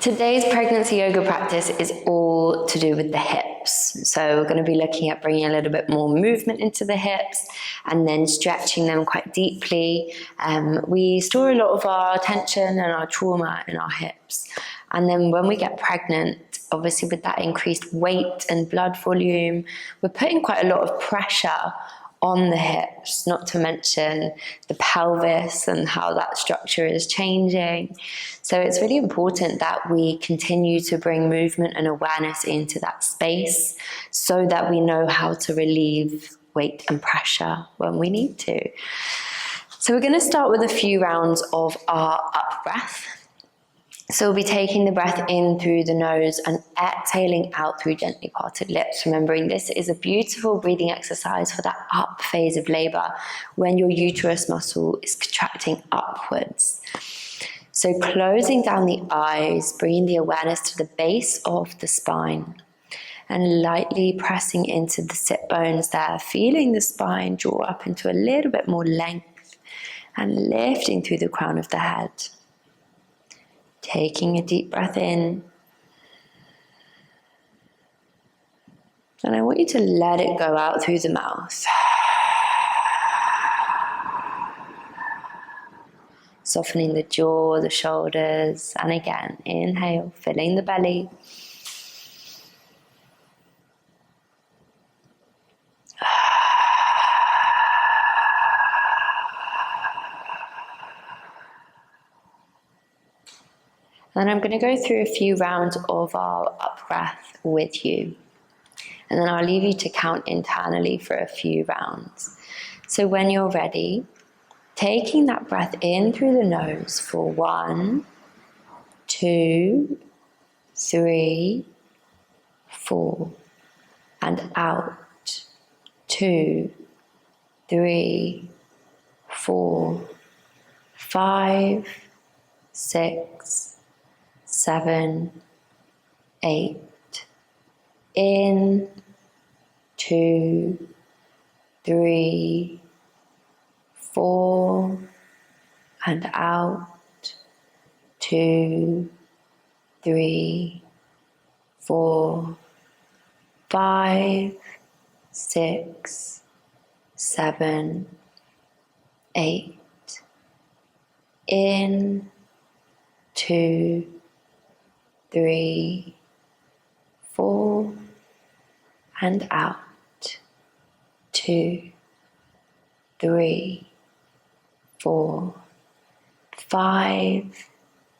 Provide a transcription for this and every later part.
Today's pregnancy yoga practice is all to do with the hips. So we're going to be looking at bringing a little bit more movement into the hips and then stretching them quite deeply. We store a lot of our tension and our trauma in our hips. And then when we get pregnant, obviously with that increased weight and blood volume, we're putting quite a lot of pressure on the hips, not to mention the pelvis and how that structure is changing. So it's really important that we continue to bring movement and awareness into that space so that we know how to relieve weight and pressure when we need to. So we're going to start with a few rounds of our up breath. So we'll be taking the breath in through the nose and exhaling out through gently parted lips. Remembering this is a beautiful breathing exercise for that up phase of labor when your uterus muscle is contracting upwards. So closing down the eyes, bringing the awareness to the base of the spine and lightly pressing into the sit bones there, feeling the spine draw up into a little bit more length and lifting through the crown of the head. Taking a deep breath in. And I want you to let it go out through the mouth. Softening the jaw, the shoulders, and again, inhale, filling the belly. And I'm going to go through a few rounds of our up breath with you. And then I'll leave you to count internally for a few rounds. So when you're ready, taking that breath in through the nose for 1, 2, 3, 4. And out. 2, 3, 4, 5, 6, 7, 8, in, 2, 3, 4, and out, 2, 3, 4, 5, 6, 7, 8, in, 2, 3, 4, and out, 2, 3, 4, 5,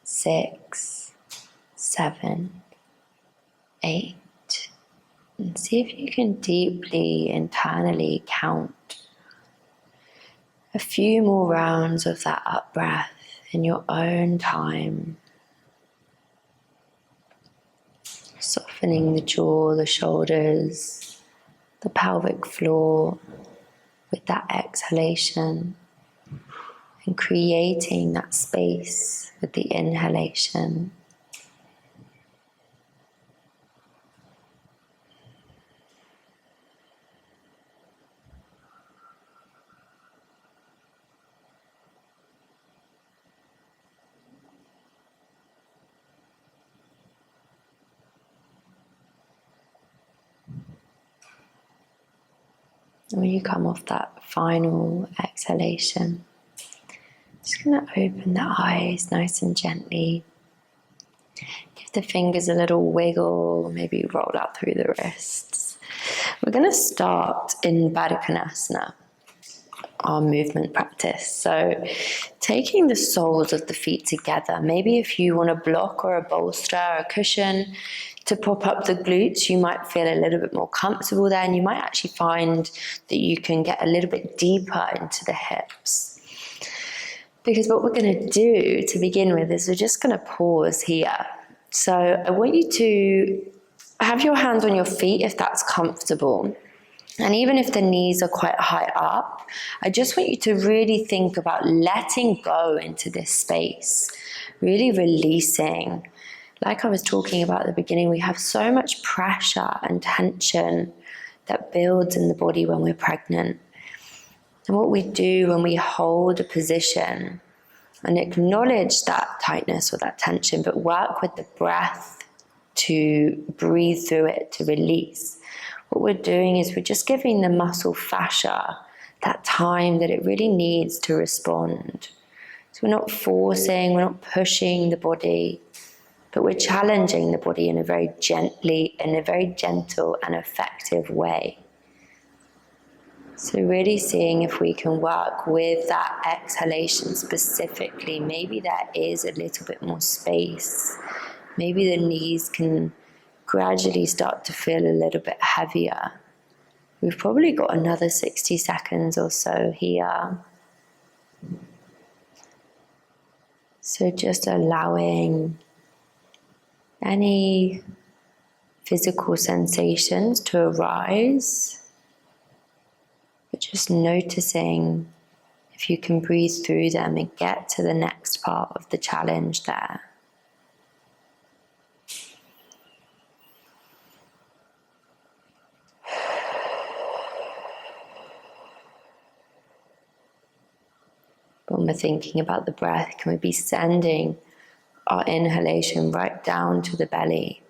6, 7, 8. And see if you can deeply internally count a few more rounds of that up breath in your own time. Softening the jaw, the shoulders, the pelvic floor with that exhalation and creating that space with the inhalation. When you come off that final exhalation, just going to open the eyes nice and gently. Give the fingers a little wiggle, maybe roll out through the wrists. We're going to start in Baddha Konasana, our movement practice. So taking the soles of the feet together, maybe if you want a block or a bolster or a cushion to prop up the glutes, you might feel a little bit more comfortable there, and you might actually find that you can get a little bit deeper into the hips. Because what we're going to do to begin with is we're just going to pause here. So I want you to have your hands on your feet if that's comfortable. And even if the knees are quite high up, I just want you to really think about letting go into this space, really releasing. Like I was talking about at the beginning, we have so much pressure and tension that builds in the body when we're pregnant. And what we do when we hold a position And acknowledge that tightness or that tension, but work with the breath to breathe through it, to release. What we're doing is we're just giving the muscle fascia that time that it really needs to respond. So we're not forcing, we're not pushing the body, but we're challenging the body in a very gentle and effective way. So really seeing if we can work with that exhalation specifically. Maybe there is a little bit more space. Maybe the knees can gradually start to feel a little bit heavier. We've probably got another 60 seconds or so here. So just allowing any physical sensations to arise. But just noticing if you can breathe through them and get to the next part of the challenge there. When we're thinking about the breath, can we be sending our inhalation right down to the belly?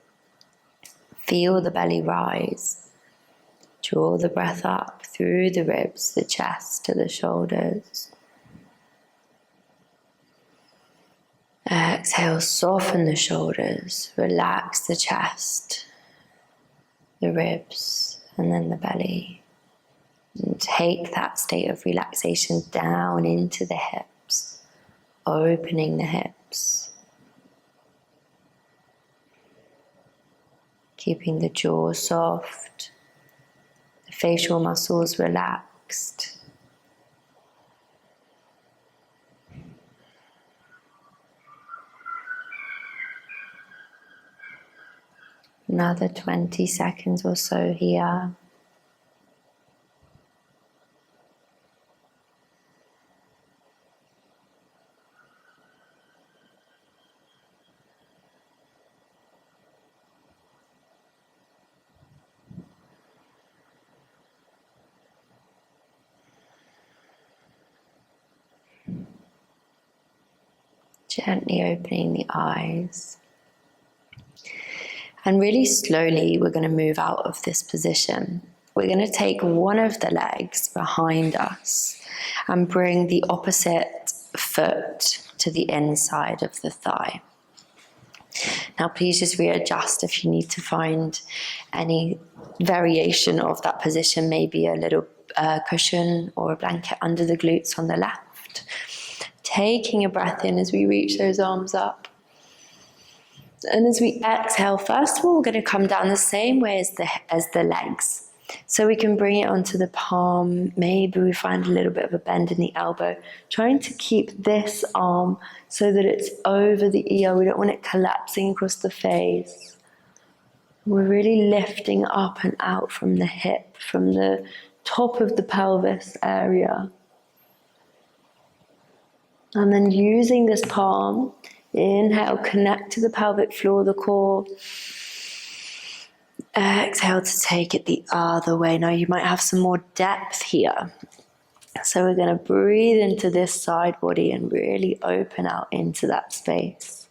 Feel the belly rise. Draw the breath up through the ribs, the chest to the shoulders. Exhale, soften the shoulders, relax the chest, the ribs, and then the belly. And take that state of relaxation down into the hips, opening the hips. Keeping the jaw soft. Facial muscles relaxed. Another 20 seconds or so here. Gently opening the eyes. And really slowly, we're going to move out of this position. We're going to take one of the legs behind us and bring the opposite foot to the inside of the thigh. Now, please just readjust if you need to find any variation of that position, maybe a little cushion or a blanket under the glutes on the left. Taking a breath in as we reach those arms up. And as we exhale, first of all, we're going to come down the same way as the legs. So we can bring it onto the palm. Maybe we find a little bit of a bend in the elbow. Trying to keep this arm so that it's over the ear. We don't want it collapsing across the face. We're really lifting up and out from the hip, from the top of the pelvis area. And then using this palm, inhale, connect to the pelvic floor, the core. Exhale to take it the other way. Now you might have some more depth here. So we're going to breathe into this side body and really open out into that space.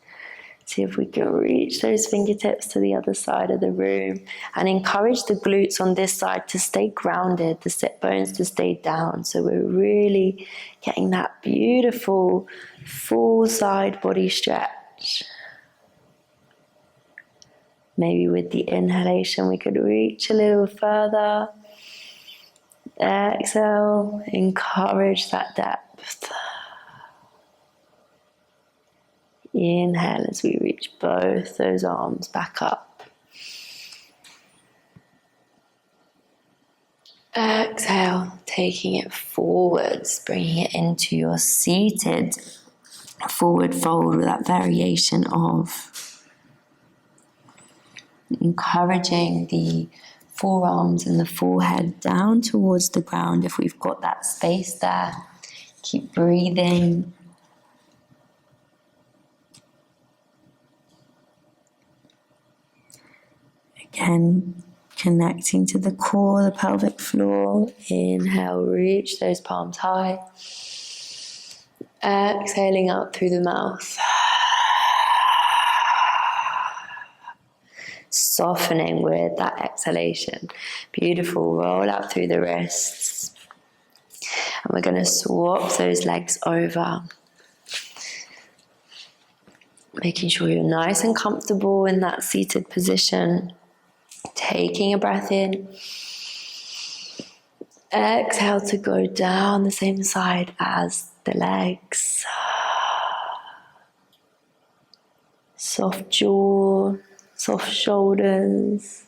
See if we can reach those fingertips to the other side of the room and encourage the glutes on this side to stay grounded, the sit bones to stay down. So we're really getting that beautiful full side body stretch. Maybe with the inhalation we could reach a little further. Exhale, encourage that depth. Inhale as we reach both those arms back up. Exhale, taking it forwards, bringing it into your seated forward fold with that variation of encouraging the forearms and the forehead down towards the ground if we've got that space there. Keep breathing. Again, connecting to the core, the pelvic floor. Inhale, reach those palms high. Exhaling out through the mouth. Softening with that exhalation. Beautiful. Roll out through the wrists. And we're going to swap those legs over. Making sure you're nice and comfortable in that seated position. Taking a breath in. Exhale to go down the same side as the legs. Soft jaw, soft shoulders.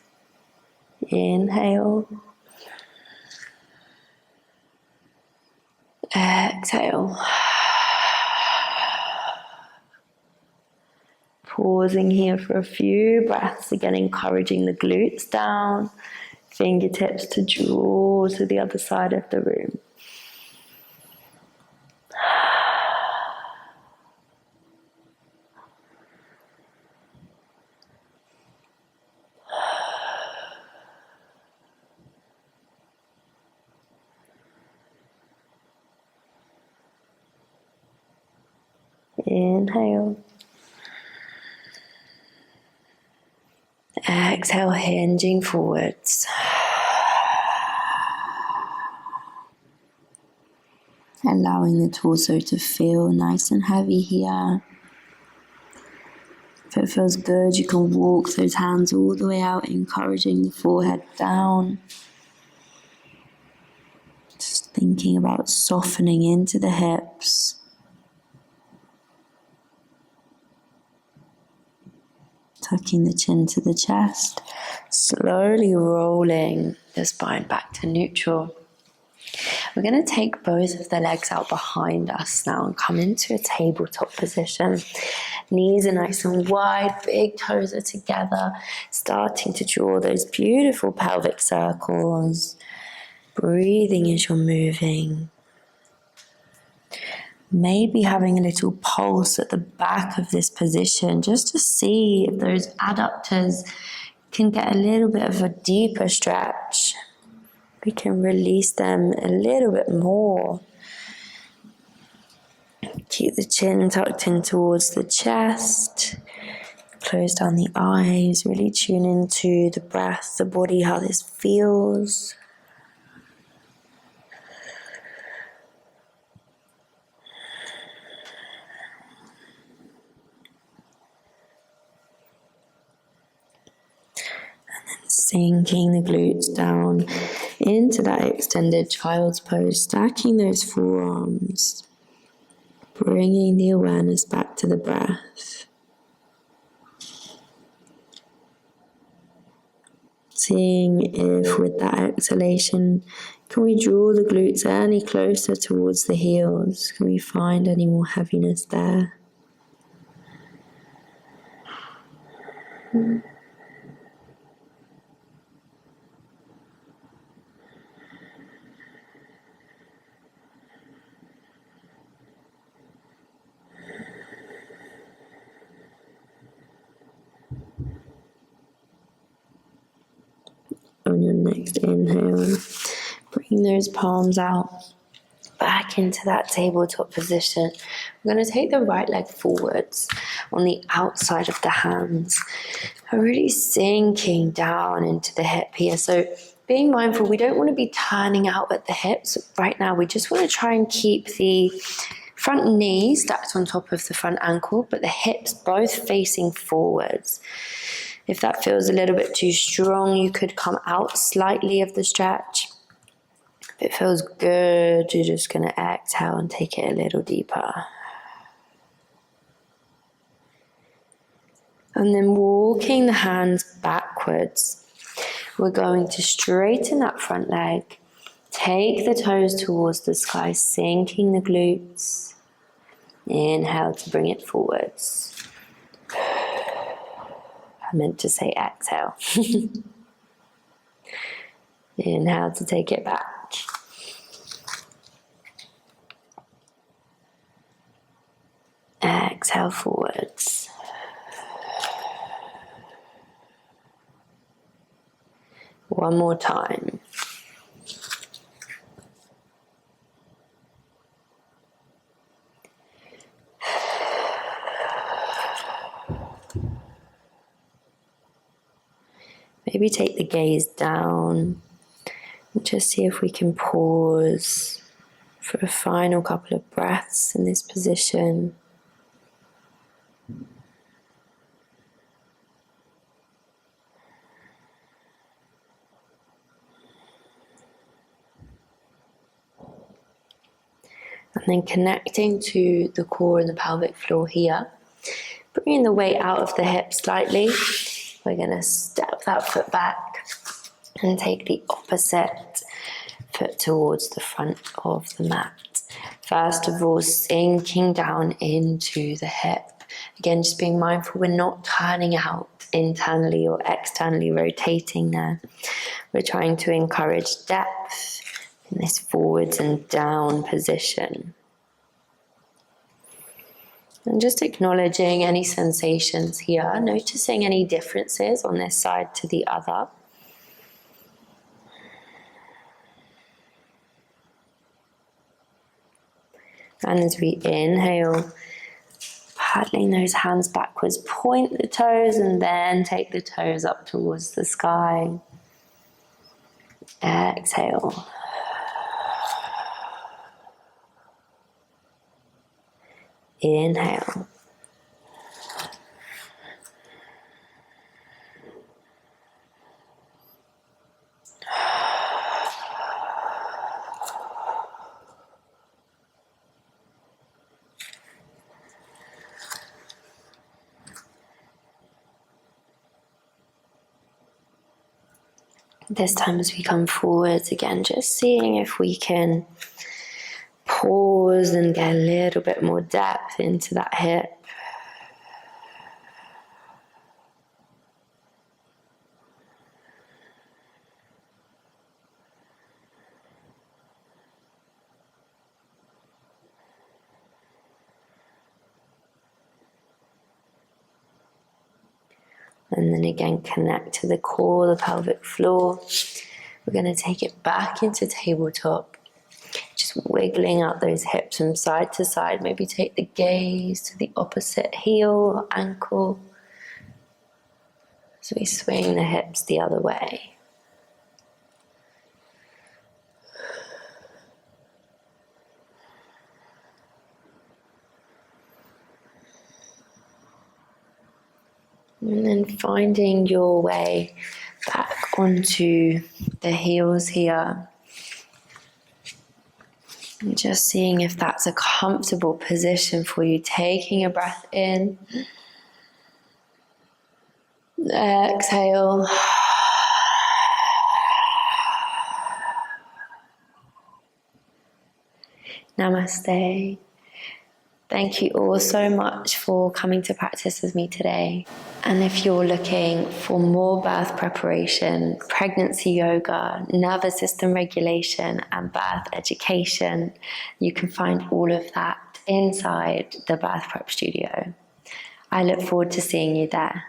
Inhale. Exhale. Pausing here for a few breaths, again encouraging the glutes down, fingertips to draw to the other side of the room. Inhale. Exhale, hinging forwards. Allowing the torso to feel nice and heavy here. If it feels good, you can walk those hands all the way out, encouraging the forehead down. Just thinking about softening into the hips. Tucking the chin to the chest, slowly rolling the spine back to neutral. We're going to take both of the legs out behind us now and come into a tabletop position. Knees are nice and wide, big toes are together, starting to draw those beautiful pelvic circles. Breathing as you're moving. Maybe having a little pulse at the back of this position just to see if those adductors can get a little bit of a deeper stretch. We can release them a little bit more. Keep the chin tucked in towards the chest. Close down the eyes. Really tune into the breath, the body, how this feels. Sinking the glutes down into that extended child's pose, stacking those forearms, bringing the awareness back to the breath. Seeing if with that exhalation, can we draw the glutes any closer towards the heels? Can we find any more heaviness there? On your next inhale, bring those palms out, back into that tabletop position. We're going to take the right leg forwards on the outside of the hands. And really sinking down into the hip here. So being mindful, we don't want to be turning out at the hips right now. We just want to try and keep the front knee stacked on top of the front ankle, but the hips both facing forwards. If that feels a little bit too strong, you could come out slightly of the stretch. If it feels good, you're just going to exhale and take it a little deeper. And then walking the hands backwards. We're going to straighten that front leg. Take the toes towards the sky, sinking the glutes. Inhale to bring it forwards. I meant to say exhale. Inhale to take it back. Exhale forwards. One more time. Maybe take the gaze down and just see if we can pause for a final couple of breaths in this position. And then connecting to the core and the pelvic floor here. Bringing the weight out of the hips slightly. We're going to step that foot back and take the opposite foot towards the front of the mat. First of all, sinking down into the hip. Again, just being mindful we're not turning out internally or externally rotating there. We're trying to encourage depth in this forwards and down position. And just acknowledging any sensations here, noticing any differences on this side to the other. And as we inhale, paddling those hands backwards, point the toes and then take the toes up towards the sky. Exhale. Inhale. This time as we come forwards, again, just seeing if we can pause and get a little bit more depth into that hip. And then again, connect to the core, the pelvic floor. We're going to take it back into tabletop. Just wiggling out those hips from side to side. Maybe take the gaze to the opposite heel or ankle. So we swing the hips the other way. And then finding your way back onto the heels here. And just seeing if that's a comfortable position for you. Taking a breath in. Exhale. Namaste. Thank you all so much for coming to practice with me today. And if you're looking for more birth preparation, pregnancy yoga, nervous system regulation, and birth education, you can find all of that inside the Birth Prep Studio. I look forward to seeing you there.